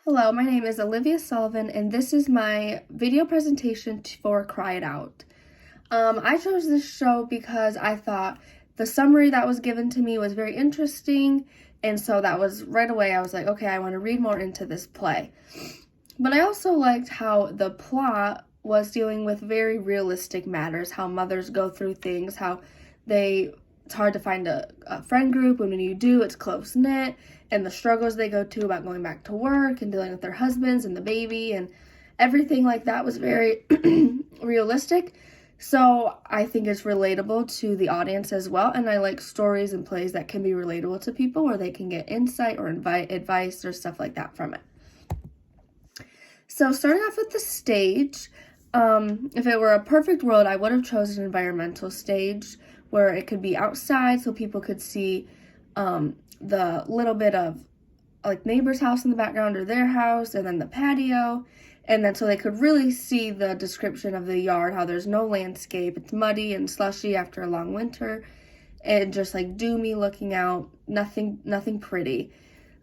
Hello, my name is Olivia Sullivan, and this is my video presentation for Cry It Out. I chose this show because I thought the summary that was given to me was very interesting, and so that was right away I was like, okay, I want to read more into this play. But I also liked how the plot was dealing with very realistic matters, how mothers go through things, how it's hard to find a friend group, and when you do, it's close-knit, and the struggles they go to about going back to work and dealing with their husbands and the baby and everything like that was very realistic. So I think it's relatable to the audience as well, and I like stories and plays that can be relatable to people where they can get insight or advice or stuff like that from it. So starting off with the stage, if it were a perfect world, I would have chosen an environmental stage where it could be outside so people could see the little bit of like neighbor's house in the background or their house, and then the patio, and then so they could really see the description of the yard, how there's no landscape, it's muddy and slushy after a long winter, and just like doomy looking out, nothing pretty.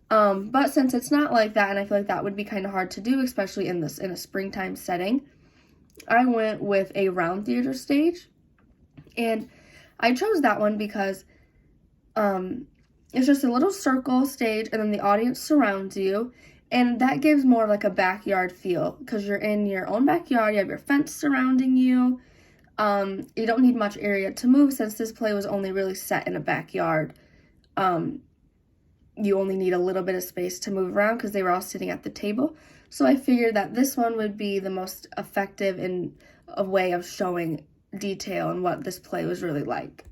But since it's not like that, and I feel like that would be kind of hard to do, especially in a springtime setting, I went with a round theater stage, and I chose that one because it's just a little circle stage, and then the audience surrounds you, and that gives more like a backyard feel because you're in your own backyard. You have your fence surrounding you. You don't need much area to move since this play was only really set in a backyard. You only need a little bit of space to move around because they were all sitting at the table. So I figured that this one would be the most effective in a way of showing detail and what this play was really like.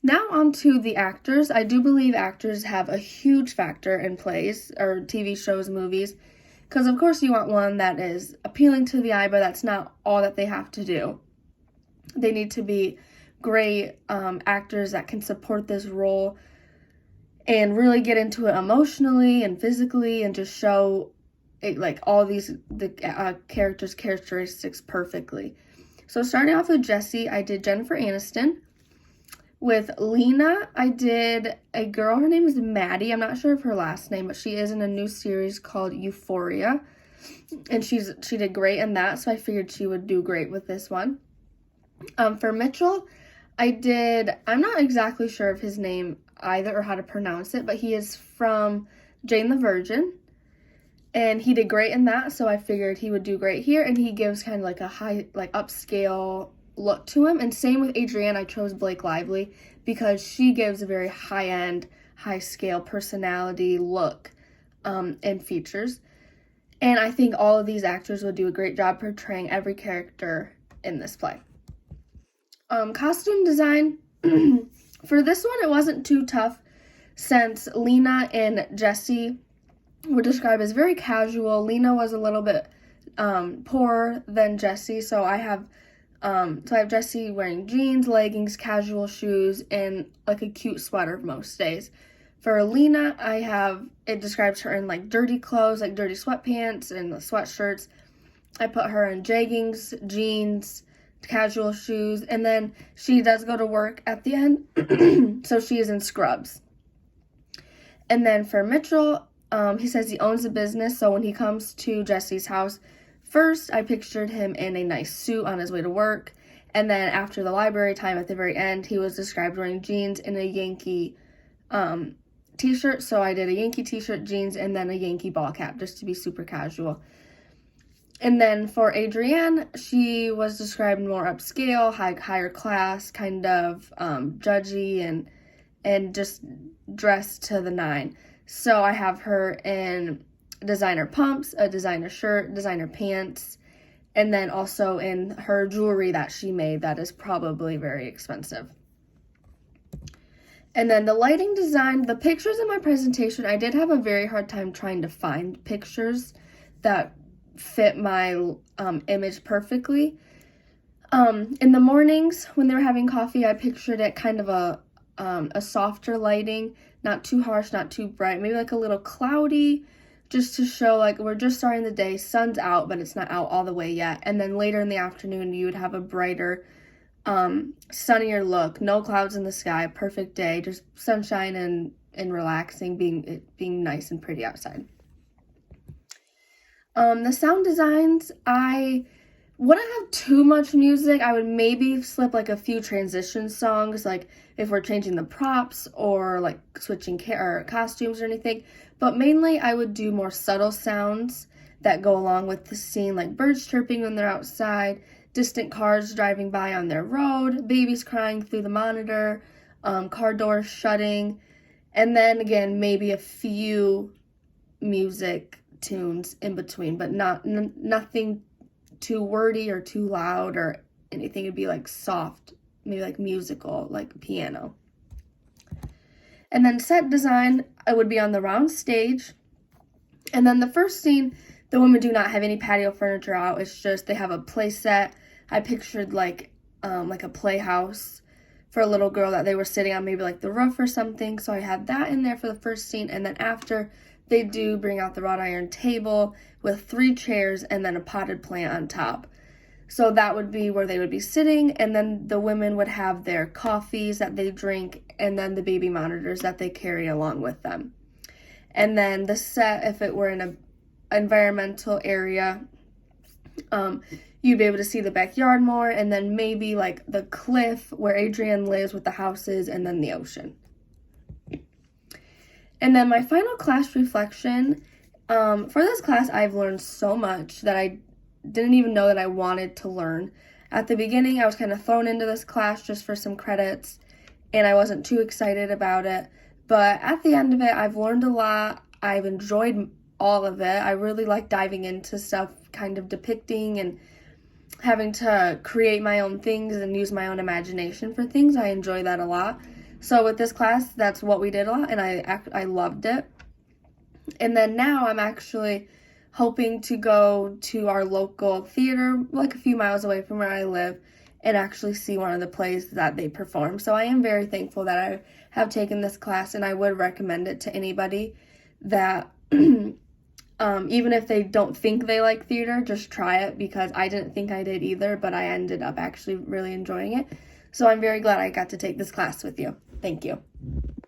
Now on to the actors. I do believe actors have a huge factor in plays or TV shows, movies, because of course you want one that is appealing to the eye, but that's not all that they have to do. They need to be great actors that can support this role and really get into it emotionally and physically and just show it, like all the characters' characteristics perfectly. So starting off with Jessie, I did Jennifer Aniston. With Lena, I did a girl, her name is Maddie. I'm not sure of her last name, but she is in a new series called Euphoria. And she did great in that, so I figured she would do great with this one. For Mitchell, I'm not exactly sure of his name either or how to pronounce it, but he is from Jane the Virgin. And he did great in that, so I figured he would do great here, and he gives kind of like a high, like upscale look to him. And same with Adrienne, I chose Blake Lively because she gives a very high-end, high-scale personality look and features. And I think all of these actors would do a great job portraying every character in this play. Costume design, for this one, it wasn't too tough since Lena and Jessie were described as very casual. Lena was a little bit poorer than Jessie, so I have Jessie wearing jeans, leggings, casual shoes, and like a cute sweater most days. For Lena, it describes her in like dirty clothes, like dirty sweatpants and sweatshirts. I put her in jeggings, jeans, casual shoes, and then she does go to work at the end, so she is in scrubs. And then for Mitchell, he says he owns a business, so when he comes to Jessie's house, first, I pictured him in a nice suit on his way to work, and then after the library time at the very end, he was described wearing jeans and a Yankee t-shirt, so I did a Yankee t-shirt, jeans, and then a Yankee ball cap, just to be super casual. And then for Adrienne, she was described more upscale, higher class, kind of judgy, and just dressed to the nine. So I have her in designer pumps, a designer shirt, designer pants, and then also in her jewelry that she made that is probably very expensive. And then the lighting design, the pictures in my presentation, I did have a very hard time trying to find pictures that fit my image perfectly. In the mornings when they were having coffee, I pictured it kind of a softer lighting, not too harsh, not too bright, maybe like a little cloudy, just to show like we're just starting the day, sun's out, but it's not out all the way yet. And then later in the afternoon, you would have a brighter, sunnier look, no clouds in the sky, perfect day, just sunshine and relaxing, being nice and pretty outside. The sound designs, I wouldn't have too much music. I would maybe slip like a few transition songs, like if we're changing the props or like switching or costumes or anything. But mainly I would do more subtle sounds that go along with the scene, like birds chirping when they're outside, distant cars driving by on their road, babies crying through the monitor, car doors shutting, and then again, maybe a few music tunes in between, but nothing too wordy or too loud or anything. It'd be like soft, maybe like musical, like piano. And then set design, I would be on the round stage. And then the first scene, the women do not have any patio furniture out. It's just they have a play set. I pictured like a playhouse for a little girl that they were sitting on, maybe like the roof or something. So I had that in there for the first scene. And then after, they do bring out the wrought iron table with 3 chairs and then a potted plant on top. So that would be where they would be sitting, and then the women would have their coffees that they drink, and then the baby monitors that they carry along with them. And then the set, if it were in an environmental area, you'd be able to see the backyard more, and then maybe like the cliff where Adrienne lives with the houses, and then the ocean. And then my final class reflection, for this class, I've learned so much that I didn't even know that I wanted to learn. At the beginning, I was kind of thrown into this class just for some credits, and I wasn't too excited about it. But at the end of it, I've learned a lot. I've enjoyed all of it. I really like diving into stuff, kind of depicting and having to create my own things and use my own imagination for things. I enjoy that a lot. So with this class, that's what we did a lot, and I loved it. And then now I'm actually hoping to go to our local theater, like a few miles away from where I live, and actually see one of the plays that they perform. So I am very thankful that I have taken this class, and I would recommend it to anybody that, even if they don't think they like theater, just try it, because I didn't think I did either, but I ended up actually really enjoying it. So I'm very glad I got to take this class with you. Thank you.